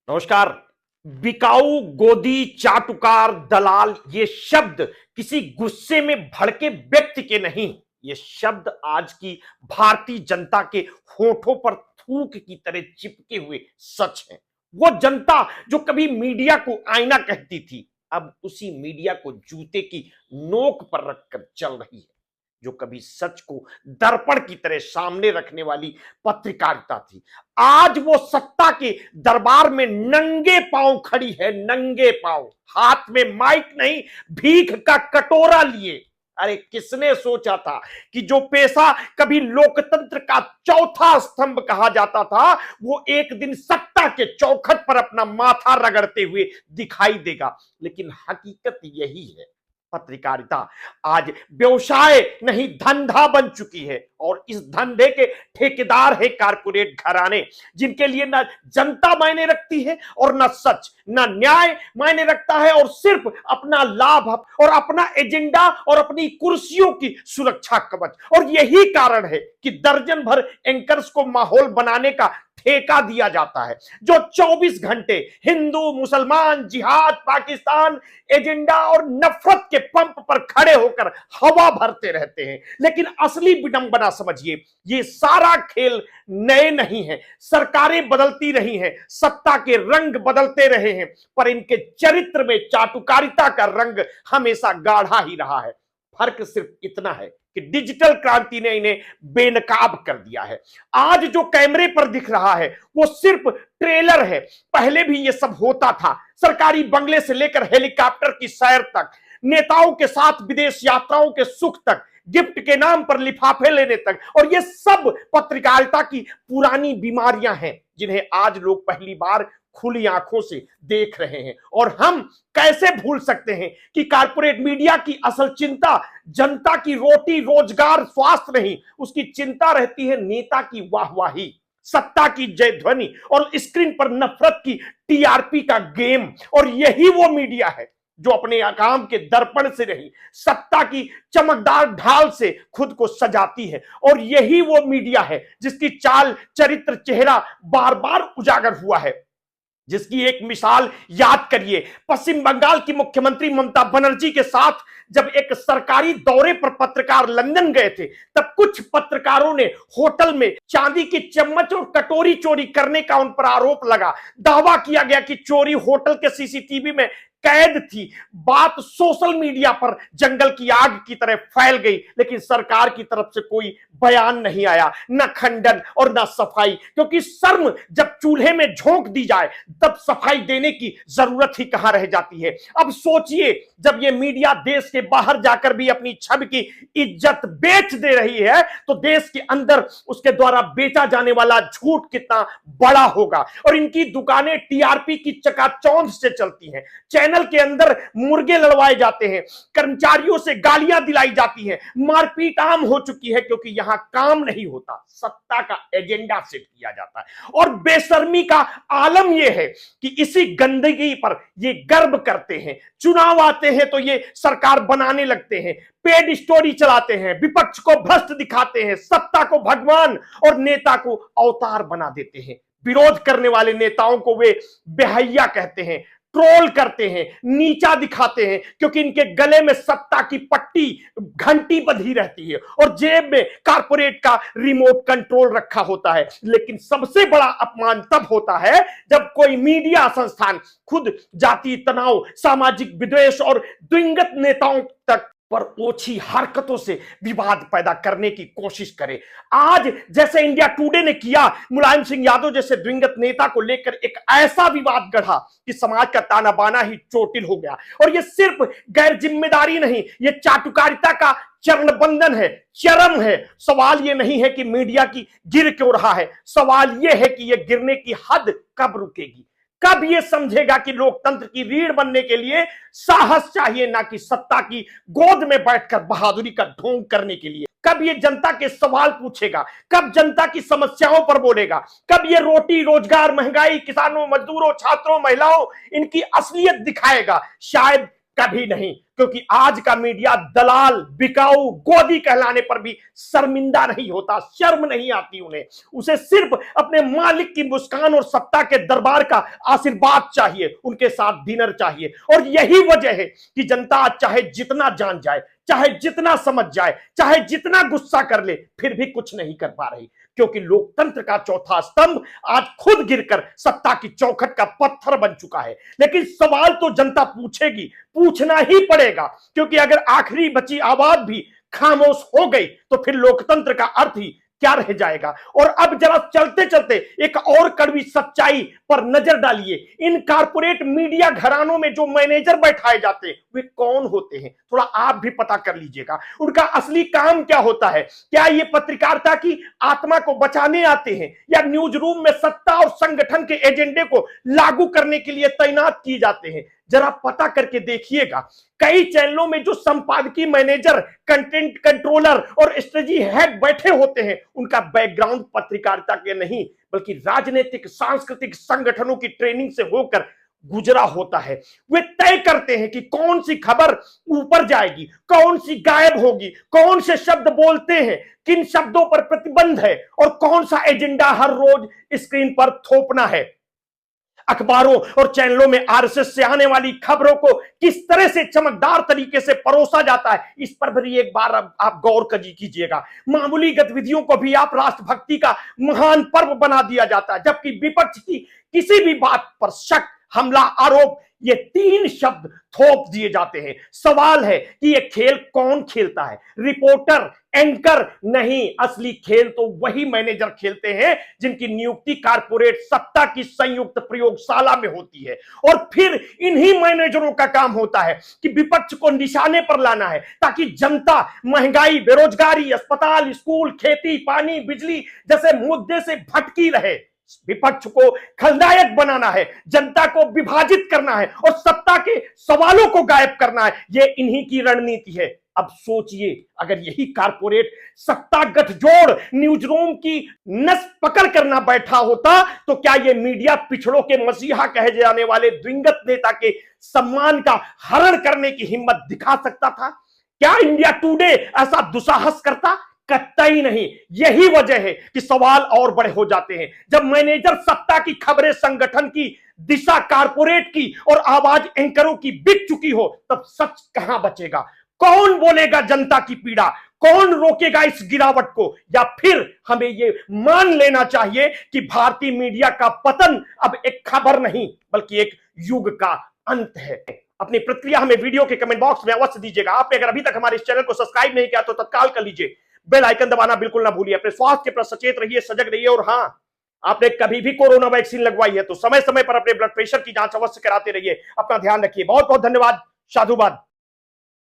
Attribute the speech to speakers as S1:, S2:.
S1: नमस्कार। बिकाऊ, गोदी, चाटुकार, दलाल, ये शब्द किसी गुस्से में भड़के व्यक्ति के नहीं, ये शब्द आज की भारतीय जनता के होठों पर थूक की तरह चिपके हुए सच है। वो जनता जो कभी मीडिया को आईना कहती थी, अब उसी मीडिया को जूते की नोक पर रखकर चल रही है। जो कभी सच को दर्पण की तरह सामने रखने वाली पत्रकारिता थी, आज वो सत्ता के दरबार में नंगे पांव खड़ी है। नंगे पांव, हाथ में माइक नहीं, भीख का कटोरा लिए। अरे किसने सोचा था कि जो पेशा कभी लोकतंत्र का चौथा स्तंभ कहा जाता था, वो एक दिन सत्ता के चौखट पर अपना माथा रगड़ते हुए दिखाई देगा। लेकिन हकीकत यही है, पत्रकारिता आज व्यवसाय नहीं धंधा बन चुकी है, और इस धंधे के ठेकेदार है कारपोरेट घराने, जिनके लिए ना जनता मायने रखती है और ना सच, ना न्याय मायने रखता है, और सिर्फ अपना लाभ और अपना एजेंडा और अपनी कुर्सियों की सुरक्षा कवच। और यही कारण है कि दर्जन भर एंकर्स को माहौल बनाने का ठेका दिया जाता है, जो 24 घंटे हिंदू, मुसलमान, जिहाद, पाकिस्तान एजेंडा और नफरत के पंप पर खड़े होकर हवा भरते रहते हैं। लेकिन असली विडंबना समझिए, ये सारा खेल नए नहीं है। सरकारें बदलती रही हैं, सत्ता के रंग बदलते रहे हैं, पर इनके चरित्र में चाटुकारिता का रंग हमेशा गाढ़ा ही रहा है। फर्क सिर्फ इतना है कि डिजिटल क्रांति ने इन्हें बेनकाब कर दिया है। आज जो कैमरे पर दिख रहा है वो सिर्फ ट्रेलर है। पहले भी ये सब होता था, सरकारी बंगले से लेकर हेलीकॉप्टर की सैर तक, नेताओं के साथ विदेश यात्राओं के सुख तक, गिफ्ट के नाम पर लिफाफे लेने तक। और ये सब पत्रकारिता की पुरानी बीमारियां हैं, जिन्हें आज लोग पहली बार खुली आंखों से देख रहे हैं। और हम कैसे भूल सकते हैं कि कारपोरेट मीडिया की असल चिंता जनता की रोटी, रोजगार, स्वास्थ्य नहीं, उसकी चिंता रहती है नेता की वाहवाही, सत्ता की जय ध्वनि और स्क्रीन पर नफरत की टीआरपी का गेम। और यही वो मीडिया है जो अपने काम के दर्पण से नहीं, सत्ता की चमकदार ढाल से खुद को सजाती है। और यही वो मीडिया है जिसकी चाल, चरित्र, चेहरा बार बार उजागर हुआ है। जिसकी एक मिसाल याद करिए, पश्चिम बंगाल की मुख्यमंत्री ममता बनर्जी के साथ जब एक सरकारी दौरे पर पत्रकार लंदन गए थे, तब कुछ पत्रकारों ने होटल में चांदी की चम्मच और कटोरी चोरी करने का उन पर आरोप लगा। दावा किया गया कि चोरी होटल के सीसीटीवी में कैद थी। बात सोशल मीडिया पर जंगल की आग की तरह फैल गई, लेकिन सरकार की तरफ से कोई बयान नहीं आया, न खंडन और न सफाई, क्योंकि शर्म जब चूल्हे में झोंक दी जाए तब सफाई देने की जरूरत ही कहां रह जाती है। अब सोचिए, जब ये मीडिया देश के बाहर जाकर भी अपनी छवि की इज्जत बेच दे रही है, तो देश के अंदर उसके द्वारा बेचा जाने वाला झूठ कितना बड़ा होगा। और इनकी दुकानें टीआरपी की चकाचौंध से चलती हैं। चैनल के अंदर मुर्गे लड़वाए जाते हैं, कर्मचारियों से गालियां दिलाई जाती हैं, मारपीट आम हो चुकी है, क्योंकि यहां काम नहीं होता, सत्ता का एजेंडा सेट किया जाता है। और बेशर्मी का आलम यह है कि इसी गंदगी पर ये गर्व करते हैं। चुनाव आते हैं तो ये सरकार बनाने लगते हैं, पेड स्टोरी चलाते हैं, विपक्ष को भ्रष्ट दिखाते हैं, सत्ता को भगवान और नेता को अवतार बना देते हैं। विरोध करने वाले नेताओं को वे बेहया कहते हैं, ट्रोल करते हैं, नीचा दिखाते हैं, क्योंकि इनके गले में सत्ता की पट्टी, घंटी बंधी रहती है और जेब में कारपोरेट का रिमोट कंट्रोल रखा होता है। लेकिन सबसे बड़ा अपमान तब होता है जब कोई मीडिया संस्थान खुद जातीय तनाव, सामाजिक विद्वेष और द्विंगत नेताओं तक पर ओछी हरकतों से विवाद पैदा करने की कोशिश करे। आज जैसे इंडिया टुडे ने किया, मुलायम सिंह यादव जैसे द्विंगत नेता को लेकर एक ऐसा विवाद गढ़ा कि समाज का ताना बाना ही चोटिल हो गया। और ये सिर्फ गैर जिम्मेदारी नहीं, ये चाटुकारिता का चरण बंधन है, चरम है। सवाल ये नहीं है कि मीडिया की गिर क्यों रहा है, सवाल ये है कि ये गिरने की हद कब रुकेगी। कब ये समझेगा कि लोकतंत्र की रीढ़ बनने के लिए साहस चाहिए, ना कि सत्ता की गोद में बैठकर बहादुरी का ढोंग करने के लिए। कब ये जनता के सवाल पूछेगा, कब जनता की समस्याओं पर बोलेगा, कब ये रोटी, रोजगार, महंगाई, किसानों, मजदूरों, छात्रों, महिलाओं, इनकी असलियत दिखाएगा। शायद कभी नहीं, क्योंकि आज का मीडिया दलाल, बिकाऊ, गोदी कहलाने पर भी शर्मिंदा नहीं होता, शर्म नहीं आती उन्हें। उसे सिर्फ अपने मालिक की मुस्कान और सत्ता के दरबार का आशीर्वाद चाहिए, उनके साथ डिनर चाहिए। और यही वजह है कि जनता चाहे जितना जान जाए, चाहे जितना समझ जाए, चाहे जितना गुस्सा कर ले, फिर भी कुछ नहीं कर पा रही, क्योंकि लोकतंत्र का चौथा स्तंभ आज खुद गिरकर सत्ता की चौखट का पत्थर बन चुका है। लेकिन सवाल तो जनता पूछेगी, पूछना ही पड़ेगा, क्योंकि अगर आखिरी बची आवाज भी खामोश हो गई तो फिर लोकतंत्र का अर्थ ही क्या रह जाएगा। और अब जरा चलते चलते एक और कड़वी सच्चाई पर नजर डालिए। इन कारपोरेट मीडिया घरानों में जो मैनेजर बैठाए जाते हैं वे कौन होते हैं, थोड़ा आप भी पता कर लीजिएगा। उनका असली काम क्या होता है? क्या ये पत्रकारिता की आत्मा को बचाने आते हैं, या न्यूज रूम में सत्ता और संगठन के एजेंडे को लागू करने के लिए तैनात किए जाते हैं? जरा पता करके देखिएगा। कई चैनलों में जो संपादकीय मैनेजर, कंटेंट कंट्रोलर और स्ट्रेटजी हेड बैठे होते हैं, उनका बैकग्राउंड पत्रकारिता के नहीं बल्कि राजनीतिक, सांस्कृतिक संगठनों की ट्रेनिंग से होकर गुजरा होता है। वे तय करते हैं कि कौन सी खबर ऊपर जाएगी, कौन सी गायब होगी, कौन से शब्द बोलते हैं, किन शब्दों पर प्रतिबंध है और कौन सा एजेंडा हर रोज स्क्रीन पर थोपना है। अखबारों और चैनलों में आरएसएस से आने वाली खबरों को किस तरह से चमकदार तरीके से परोसा जाता है, इस पर भी एक बार आप गौर कीजिएगा। मामूली गतिविधियों को भी आप राष्ट्रभक्ति का महान पर्व बना दिया जाता है, जबकि विपक्ष की किसी भी बात पर शक, हमला, आरोप, ये तीन शब्द थोप दिए जाते हैं। सवाल है कि ये खेल कौन खेलता है? रिपोर्टर, एंकर नहीं, असली खेल तो वही मैनेजर खेलते हैं जिनकी नियुक्ति कारपोरेट सत्ता की संयुक्त प्रयोगशाला में होती है। और फिर इन्हीं मैनेजरों का काम होता है कि विपक्ष को निशाने पर लाना है, ताकि जनता महंगाई, बेरोजगारी, अस्पताल, स्कूल, खेती, पानी, बिजली जैसे मुद्दे से भटकी रहे। विपक्ष को खलनायक बनाना है, जनता को विभाजित करना है और सत्ता के सवालों को गायब करना है। यह इन्हीं की रणनीति है। अब सोचिए, अगर यही कारपोरेट सत्ता गठजोड़ न्यूज रूम की नस पकड़ करना बैठा होता तो क्या यह मीडिया पिछड़ों के मसीहा कहे जाने वाले दिवंगत नेता के सम्मान का हरण करने की हिम्मत दिखा सकता था? क्या इंडिया टुडे ऐसा दुस्साहस करता? कतई नहीं। यही वजह है कि सवाल और बड़े हो जाते हैं। जब मैनेजर सत्ता की खबरें संगठन की, दिशा कारपोरेट की और आवाज एंकरों की बिक चुकी हो, तब सच कहां बचेगा? कौन बोलेगा जनता की पीड़ा? कौन रोकेगा इस गिरावट को? या फिर हमें यह मान लेना चाहिए कि भारतीय मीडिया का पतन अब एक खबर नहीं बल्कि एक युग का अंत है? अपनी प्रतिक्रिया हमें वीडियो के कमेंट बॉक्स में अवश्य दीजिएगा। आपने अगर अभी तक हमारे इस चैनल को सब्सक्राइब नहीं किया तो तत्काल कर लीजिए। बेल आइकन दबाना बिल्कुल ना भूलिए। अपने स्वास्थ्य के प्रति सचेत रहिए, सजग रहिए। और हां, आपने कभी भी कोरोना वैक्सीन लगवाई है तो समय समय पर अपने ब्लड प्रेशर की जांच अवश्य कराते रहिए। अपना ध्यान रखिए। बहुत बहुत धन्यवाद। साधुवाद।